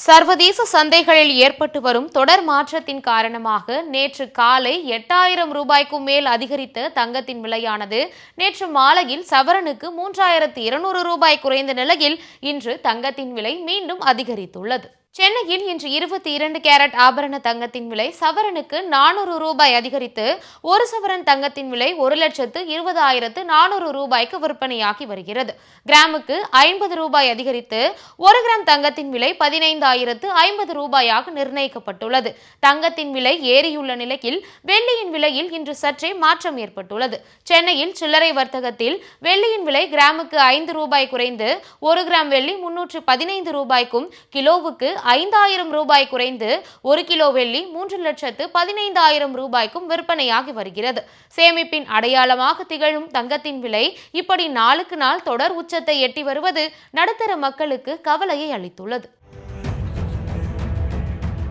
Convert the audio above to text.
சர்வதேச சந்தைகளில் ஏற்பட்டு வரும் தொடர் மாற்றத்தின் காரணமாக நேற்று காலை 8,000 ரூபாய்க்கும் மேல் அதிகரித்த தங்கத்தின் விலையானது நேற்று மாலையில் சவரனுக்கு 3,200 ரூபாய் குறைந்த நிலையில் இன்று தங்கத்தின் விலை மீண்டும் அதிகரித்துள்ளது. சென்னையில் இன்று 22 கேரட் ஆபரண தங்கத்தின் விலை சவரனுக்கு 400 ரூபாய் அதிகரித்து ஒரு சவரன் தங்கத்தின் விலை 1,20,400 ரூபாய்க்கு விற்பனையாகி வருகிறது. கிராமுக்கு 50 ரூபாய் அதிகரித்து 1 கிராம் தங்கத்தின் விலை 15,050 ரூபாயாக நிர்ணயிக்கப்பட்டுள்ளது. தங்கத்தின் விலை ஏறியுள்ள நிலையில் வெள்ளியின் விலையில் இன்று சற்றே மாற்றம் ஏற்பட்டுள்ளது. சென்னையில் சில்லறை வர்த்தகத்தில் வெள்ளியின் விலை கிராமுக்கு 5 ரூபாய் குறைந்து 1 கிராம் வெள்ளி 315 ரூபாய்க்கும், கிலோவுக்கு 5,000 ரூபாய் குறைந்து 1 கிலோ வெள்ளி 3,15,000 ரூபாய்க்கும் விற்பனையாகி வருகிறது. சேமிப்பின் அடையாளமாக திகழும் தங்கத்தின் விலை இப்படி நாளுக்கு நாள் தொடர் உச்சத்தை எட்டி வருவது நடுத்தர மக்களுக்கு கவலையை அளித்துள்ளது.